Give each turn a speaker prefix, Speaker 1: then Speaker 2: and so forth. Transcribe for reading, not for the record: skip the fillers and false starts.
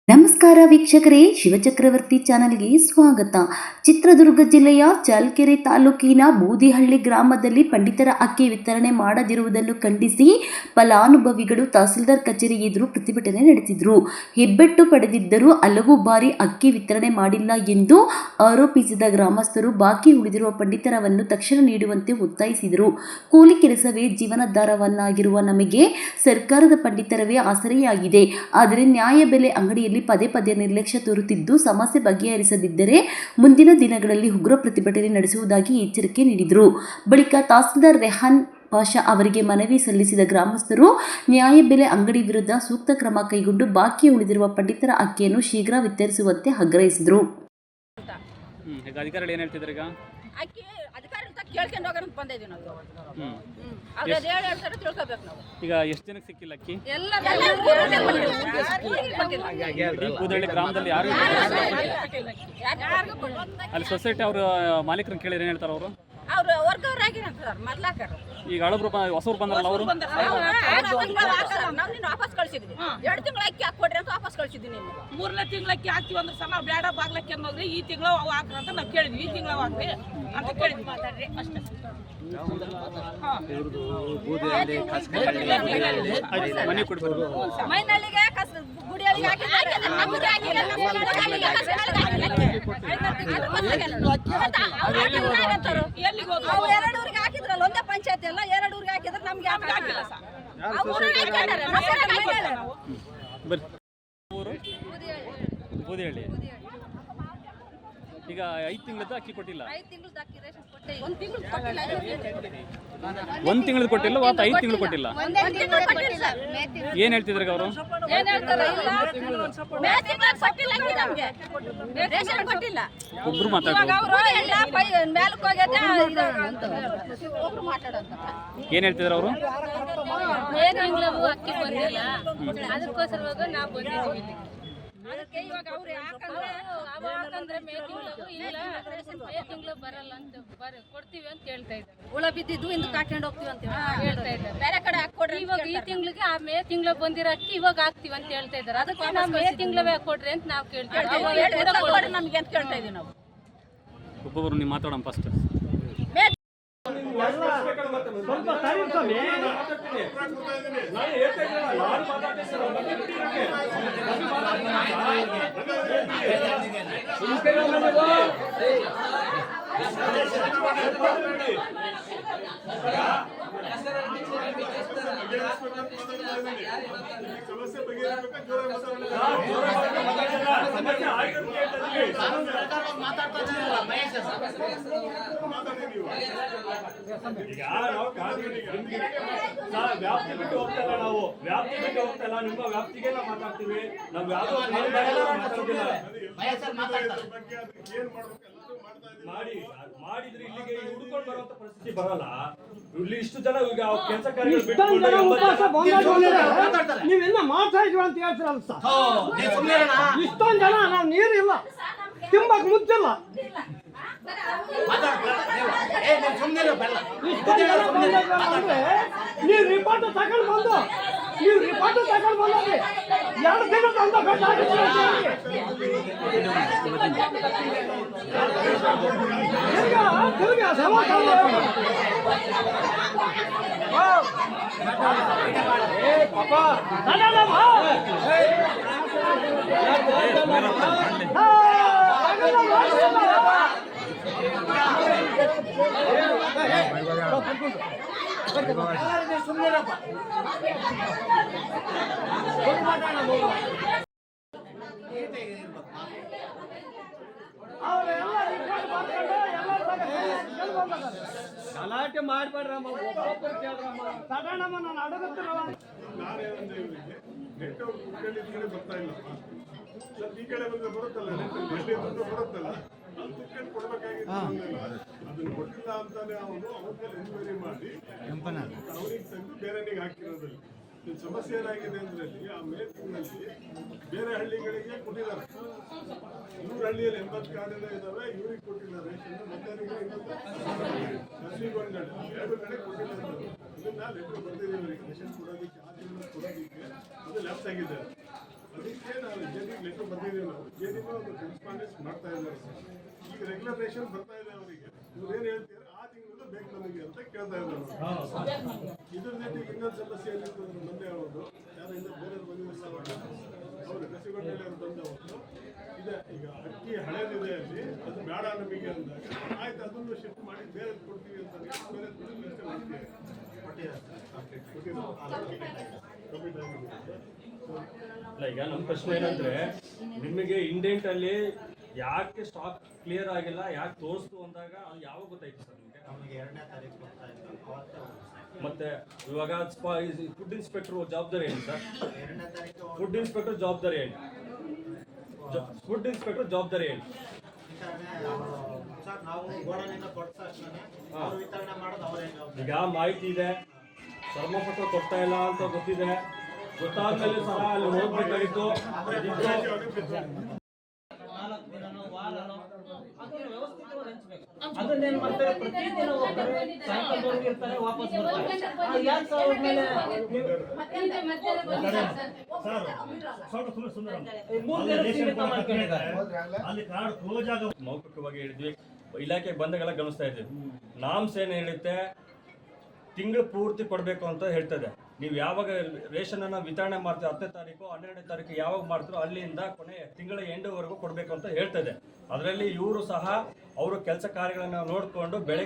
Speaker 1: ನಮಸ್ಕಾರ ವೀಕ್ಷಕರೇ, ಶಿವಚಕ್ರವರ್ತಿ ಚಾನೆಲ್ಗೆ ಸ್ವಾಗತ. ಚಿತ್ರದುರ್ಗ ಜಿಲ್ಲೆಯ ಚಳ್ಳಕೆರೆ ತಾಲೂಕಿನ ಬೂದಿಹಳ್ಳಿ ಗ್ರಾಮದಲ್ಲಿ ಪಂಡಿತರ ಅಕ್ಕಿ ವಿತರಣೆ ಮಾಡದಿರುವುದನ್ನು ಖಂಡಿಸಿ ಫಲಾನುಭವಿಗಳು ತಹಸೀಲ್ದಾರ್ ಕಚೇರಿ ಎದುರು ಪ್ರತಿಭಟನೆ ನಡೆಸಿದರು. ಹೆಬ್ಬೆಟ್ಟು ಪಡೆದಿದ್ದರೂ ಹಲವು ಬಾರಿ ಅಕ್ಕಿ ವಿತರಣೆ ಮಾಡಿಲ್ಲ ಎಂದು ಆರೋಪಿಸಿದ ಗ್ರಾಮಸ್ಥರು ಬಾಕಿ ಉಳಿದಿರುವ ಪಂಡಿತರವನ್ನು ತಕ್ಷಣ ನೀಡುವಂತೆ ಒತ್ತಾಯಿಸಿದರು. ಕೂಲಿ ಕೆಲಸವೇ ಜೀವನಾಧಾರವನ್ನಾಗಿರುವ ನಮಗೆ ಸರ್ಕಾರದ ಪಂಡಿತರವೇ ಆಸರೆಯಾಗಿದೆ. ಆದರೆ ನ್ಯಾಯಬೆಲೆ ಅಂಗಡಿಯಲ್ಲಿ ಪದೇ ಪದೇ ನಿರ್ಲಕ್ಷ್ಯ ತೋರುತ್ತಿದ್ದು, ಸಮಸ್ಯೆ ಬಗೆಹರಿಸದಿದ್ದರೆ ಮುಂದಿನ ದಿನಗಳಲ್ಲಿ ಉಗ್ರ ಪ್ರತಿಭಟನೆ ನಡೆಸುವುದಾಗಿ ಎಚ್ಚರಿಕೆ ನೀಡಿದರು. ಬಳಿಕ ತಹಸೀಲ್ದಾರ್ ರೆಹಾನ್ ಪಾಷಾ ಅವರಿಗೆ ಮನವಿ ಸಲ್ಲಿಸಿದ ಗ್ರಾಮಸ್ಥರು ನ್ಯಾಯಬೆಲೆ ಅಂಗಡಿ ವಿರುದ್ಧ ಸೂಕ್ತ ಕ್ರಮ ಕೈಗೊಂಡು ಬಾಕಿ ಉಳಿದಿರುವ ಪಂಡಿತರ ಅಕ್ಕಿಯನ್ನು ಶೀಘ್ರ ವಿತರಿಸುವಂತೆ ಆಗ್ರಹಿಸಿದರು.
Speaker 2: ಅಕ್ಕಿ ಅಧಿಕಾರಿ ಕೇಳ್ಕೊಂಡು ಹೋಗೋಣ ಬಂದಿದ್ದೀವಿ ನಾವು. ಅವ್ರು ಅದು ಹೇಳ್ತಾರೆ ತಿಳ್ಕೊಬೇಕು ನಾವು.
Speaker 3: ಈಗ ಎಷ್ಟು ಜನಕ್ಕೆ ಸಿಕ್ಕಿಲ್ಲ ಅಕ್ಕಿ?
Speaker 2: ಕೂದಳ್ಳಿ
Speaker 3: ಗ್ರಾಮದಲ್ಲಿ ಯಾರು ಅಲ್ಲಿ ಸೊಸೈಟಿ ಅವರು ಮಾಲೀಕರನ್ನ ಕೇಳಿದ್ರೆ ಏನು ಹೇಳ್ತಾರೆ ಅವರು?
Speaker 2: ಅವ್ರು ವರ್ಗವ್ರಾಗಿ ಮೊದ್ಲಾಕರು
Speaker 3: ಈಗ ಹಳಬ್ರು ಹೊಸವ್ರು ಬಂದಾರಲ್ಲ ಅವರು
Speaker 2: ನಾವು ನಿನ್ನ ವಾಪಸ್ ಕಳಿಸಿದ್ವಿ. 2 ತಿಂಗಳ ಅಕ್ಕಿ ಹಾಕೊಡ್ರಿ ಅಂತ ವಾಪಸ್ ಕಳಿಸಿದ್ವಿ.
Speaker 4: 3ನೇ ತಿಂಗಳ ಅಕ್ಕಿ ಹಾಕ್ತಿವಿ ಅಂದ್ರೆ ಸಹ ನಾವು ಬೇಡ ಬಾಗ್ಲಕ್ಕೆ ಅನ್ನೋದ್ರಿ ಈ ತಿಂಗಳು ಅವು ಹಾಕ್ರಿ ಅಂತ ನಾವು ಕೇಳಿದ್ವಿ. ಈ ತಿಂಗಳು ಹಾಕ್ರಿ ಅಂತ ಕೇಳಿದ್ವಿ ಅಷ್ಟೇ.
Speaker 3: ಮನೆ ಕೊಡ್ಬೋದು
Speaker 2: ಮೈನಲ್ಲಿಗೆ ಗುಡಿಯಲ್ಲಿಗೆ ಎರಡು ಊರಿಗೆ ಹಾಕಿದ್ರಲ್ಲ, ಒಂದೇ ಪಂಚಾಯತ್ ಎಲ್ಲ 2 ಊರಿಗೆ ಹಾಕಿದ್ರೆ ನಮ್ಗೆ ಹಾಕಿಲ್ಲ ಸರ್.
Speaker 3: ಬೂದಿಹಳ್ಳಿ ಈಗ 5 ತಿಂಗಳದ್ದು ಅಕ್ಕಿ ಕೊಟ್ಟಿಲ್ಲ. 1 ತಿಂಗಳು ಕೊಟ್ಟಿಲ್ಲ, 5 ತಿಂಗಳು ಕೊಟ್ಟಿಲ್ಲ. ಏನ್ ಹೇಳ್ತಿದ್ರು ಅವರು? ಒಬ್ರು ಮಾತಾಡ್ತಾರೆ. ಏನ್ ಹೇಳ್ತಿದ್ರು ಅವರು?
Speaker 5: ಅಕ್ಕಿ ಬಂದಿಲ್ಲ, ಅದಕ್ಕೋಸ್ಕರವಾಗ ನಾವು ಬಂದಿದ್ದೀವಿ. ಅದಕ್ಕೆ ಇವಾಗ ಅವ್ರು ಯಾಕಂದ್ರೆ ಮೇ ತಿಂಗಳು ಬರಲ್ಲ ಅಂತ ಕೊಡ್ತೀವಿ ಅಂತ ಹೇಳ್ತಾ ಇದ್ದಾರೆ.
Speaker 2: ಹುಳ ಬಿದ್ದಿದ್ದು ಇಂದಕ್ಕೆ ಹಾಕೊಂಡು ಹೋಗ್ತೀವಿ ಅಂತ
Speaker 5: ಹೇಳ್ತಾ ಇದ್ದಾರೆ.
Speaker 2: ಬೇರೆ ಕಡೆ ಹಾಕೊಡ್ರಿ.
Speaker 5: ಇವಾಗ ಈ ತಿಂಗಳಿಗೆ ಆ ಮೇ ತಿಂಗಳು ಬಂದಿರೋ ಅಕ್ಕಿ ಇವಾಗ ಹಾಕ್ತಿವಿ ಅಂತ ಹೇಳ್ತಾ ಇದ್ದಾರೆ. ಅದಕ್ಕೆ ನಾವು ಮೇ ತಿಂಗಳವೇ ಕೊಡ್ರಿ ಅಂತ ನಾವು ಕೇಳ್ತೀವಿ.
Speaker 2: ನಮ್ಗೆ ಅಂತ ಕೇಳ್ತಾ ಇದೀವಿ ನಾವು.
Speaker 3: ಒಬ್ಬೊಬ್ರು ನೀವು ಮಾತಾಡೋಣ ಫಸ್ಟ್.
Speaker 6: ವ್ಯಾಪ್ತಿ ಬಿಟ್ಟು ಹೋಗ್ತಲ್ಲ, ನಾವು ವ್ಯಾಪ್ತಿ ಬಿಟ್ಟು ಹೋಗ್ತಲ್ಲ, ನಿಮ್ಮ ವ್ಯಾಪ್ತಿಗೆ ನಾವು ಮಾತಾಡ್ತೀವಿ. ನಾವು ಯಾವ್ದೋ ಮಾಡಿದ್ರೆ ಇಲ್ಲಿಗೆ ಹುಡುಕೊಂಡು ಬರುವಂತ ಪರಿಸ್ಥಿತಿ ಬರಲ್ಲ. ಇಲ್ಲಿ ಇಷ್ಟು ಜನ ಈಗ ಕೆಲಸ ಕಾರ್ಯಗಳು
Speaker 7: ನೀವೆಲ್ಲ ಮಾಡ್ತಾ ಇದ್ವಿ ಅಂತ ಹೇಳ್ತೀರಲ್ಲ ಸರ್. ಇಷ್ಟೊಂದು ಜನ ನಾವು ನೀರಿಲ್ಲ, ತಿಂಬಕ್ ಮುಚ್ಚಿಲ್ಲ. ನೀವು ರಿಪೋರ್ಟ್ ತಗೊಂಡು ಬಂದು 2 ತಿಂಗಳು ತಂದ ಗಲಾಟೆ ಮಾಡ್ಬೇಡ್ರಮ್ಮ, ತಗೊಂಡಮ್ಮ. ನಾನು ಅಡಗುತ್ತಿರವ
Speaker 6: ಬರ್ತಾ ಇಲ್ಲ. ಈ ಕಡೆ ಬಂದ್ರೆ ಬರುತ್ತಲ್ಲ, ಬರುತ್ತಲ್ಲ, ಟಿಕೆಟ್ ಕೊಡ್ಬೇಕಾಗಿತ್ತು. ಅದನ್ನ ಕೊಟ್ಟಿಲ್ಲ ಅಂತಾನೆ ಅವನು ಅವ್ರ ಎನ್ಕ್ವೈರಿ ಮಾಡಿ ಅವ್ರಿಗೆ ತಂದು ಬೇರೆನಿಗೆ ಹಾಕಿರೋದ್ರಲ್ಲಿ ಸಮಸ್ಯೆ ಏನಾಗಿದೆ ಅಂದ್ರೆ ಆ ಮೇ ತಿಂಗಳಲ್ಲಿ ಬೇರೆ ಹಳ್ಳಿಗಳಿಗೆ ಕೊಟ್ಟಿದ್ದಾರೆ. 100 ಹಳ್ಳಿಯಲ್ಲಿ 80 ಕಾರ್ಡ್ ಇದಾವೆ, ಇವ್ರಿಗೆ ಕೊಟ್ಟಿಲ್ಲ ರೇಷನ್. ಮತ್ತೆ 2 ಕಡೆ ಕೊಟ್ಟಿಲ್ಲ. ಇದನ್ನ ಲೆಟರ್ ಬರ್ದಿದ್ದೀವಿ ರೇಷನ್ ಕೊಡೋದಕ್ಕೆ, ಆ ತಿಂಗಳು ಕೊಡೋದಕ್ಕೆ ಅದು ಲ್ಯಾಪ್ಸ್ ಆಗಿದ್ದಾರೆ. ಅದಕ್ಕೆ ನಾವು ಜೆಡಿಗೆ ಲೆಟರ್ ಬಂದಿದ್ದೀವಿ. ನಾವು ಜೆಡಿಗೆ ಒಂದು ಕರೆಸ್ಪಾಂಡೆನ್ಸ್ ಮಾಡ್ತಾ ಇದ್ದಾರೆ ಸರ್. ಈಗ ರೆಗ್ಯುಲರ್ ರೇಷನ್ ಬರ್ತಾ ಇದೆ ಅವರಿಗೆ. ಇವ್ರು ಏನು ಹೇಳ್ತಾರೆ ಆ ತಿಂಗಳು ಬೇಕು ನಮಗೆ ಅಂತ ಕೇಳ್ತಾ ಇದ್ದಾರೆ. ಇದ್ರ ಜೊತೆಗೆ ಇನ್ನೊಂದು ಸಮಸ್ಯೆ ಏನಿತ್ತು ಅಂದ್ರೆ ಮೊನ್ನೆ ಅವ್ರದ್ದು ಯಾರಿಂದ ಬೇರೆ ಬಂದಿಲ್ಲ ಅವರು ಕಸಿಗೊಂಡಲ್ಲಿ ಅವ್ರು ಬಂದವರು ಇದೆ. ಈಗ ಅಕ್ಕಿ ಹಳೇದಿದೆ ಅಲ್ಲಿ, ಅದು ಬೇಡ ನಮಗೆ ಅಂದಾಗ ಆಯ್ತು ಅದನ್ನು ಶಿಫ್ಟ್ ಮಾಡಿ ಬೇರೆ ಕೊಡ್ತೀವಿ ಅಂತ ಬೇರೆ ವ್ಯವಸ್ಥೆ ಮಾಡ್ತೀವಿ.
Speaker 8: ಇಲ್ಲ, ಈಗ ನಮ್ಮ ಪ್ರಶ್ನೆ ಏನಂದ್ರೆ ನಿಮಗೆ ಇಂಡೆಂಟ್ ಅಲ್ಲಿ ಯಾಕೆ ಸ್ಟಾಕ್ ಕ್ಲಿಯರ್ ಆಗಿಲ್ಲ, ಯಾಕೆ ತೋರಿಸ್ತು ಅಂದಾಗ ಅದು ಯಾವಾಗ ಗೊತ್ತಾಯ್ತು ಸರ್ ನಿಮಗೆ?
Speaker 9: ನಮಗೆ 2ನೇ ತಾರೀಕು ಗೊತ್ತಾಯ್ತು, ಅವತ್ತೇ ಹೋಗ್ತೀವಿ.
Speaker 8: ಮತ್ತೆ ಇವಾಗ ಫುಡ್ ಇನ್ಸ್ಪೆಕ್ಟರ್ ಜವಾಬ್ದಾರಿ ಏನು ಸರ್?
Speaker 9: 2ನೇ ತಾರೀಕು
Speaker 8: ಫುಡ್ ಇನ್ಸ್ಪೆಕ್ಟರ್ ಜವಾಬ್ದಾರಿ ಏನು? ಫುಡ್ ಇನ್ಸ್ಪೆಕ್ಟರ್ ಜವಾಬ್ದಾರಿ ಏನು?
Speaker 9: ವಿತರಣೆ ಸರ್ ನಾವು ಗೋಡನಿಂದ ಕೊಡ್ತಾ ಇರ್ತಾನೆ, ಅವ್ರು ವಿತರಣೆ ಮಾಡೋದು ಅವರೇ ಜವಾಬ್ದಾರಿ.
Speaker 8: ಈಗ ಮಾಹಿತಿ ಇದೆ, ಶ್ರಮಪತ್ರ ಕೊಡ್ತಾ ಇಲ್ಲ ಅಂತ ಗೊತ್ತಿದೆ, ಗೊತ್ತಾದ್ಮೇಲೆ ಸಹ ಅಲ್ಲಿ ಹೋಗ್ಬೇಕಾಗಿತ್ತು.
Speaker 10: ಅದನ್ನೇನ್ ಮಾಡ್ತಾರೆ, ಪ್ರತಿದಿನ ಹೋಗ್ತಾರೆ, ಸಾಯಂಕಾಲದವರೆಗೆ ಇರ್ತಾರೆ, ವಾಪಸ್ ಬರ್ತಾರೆ. ಯಾಕೆ ಸರ್ ಅವ್ರ ಮೇಲೆ ಮೂರು ದಿನ ಸೀಮಿತ ಮಾಡ್ಕೊಂಡಿದ್ದಾರೆ.
Speaker 8: ಮೌಖಿಕವಾಗಿ ಹೇಳಿದ್ವಿ, ಇಲಾಖೆಗೆ ಬಂದಾಗೆಲ್ಲ ಗಮನಿಸ್ತಾ ಇದ್ವಿ. ನಾಮ್ಸ್ ಏನ್ ಹೇಳುತ್ತೆ, ತಿಂಗಳು ಪೂರ್ತಿ ಕೊಡಬೇಕು ಅಂತ ಹೇಳ್ತದೆ. ನೀವು ಯಾವಾಗ ರೇಷನ್ ಅನ್ನ ವಿತರಣೆ ಮಾಡ್ತೀವಿ 10ನೇ ತಾರೀಕು 12ನೇ ತಾರೀಕು ಯಾವಾಗ ಮಾಡ್ತೀರೋ ಅಲ್ಲಿಂದ ಕೊನೆ ತಿಂಗಳ ಎಂಡ್ವರೆಗೂ ಕೊಡಬೇಕು ಅಂತ ಹೇಳ್ತದೆ. ಅದರಲ್ಲಿ ಇವರು ಸಹ ಅವರು ಕೆಲಸ ಕಾರ್ಯಗಳನ್ನ ನೋಡಿಕೊಂಡು ಬೆಳಗ್ಗೆ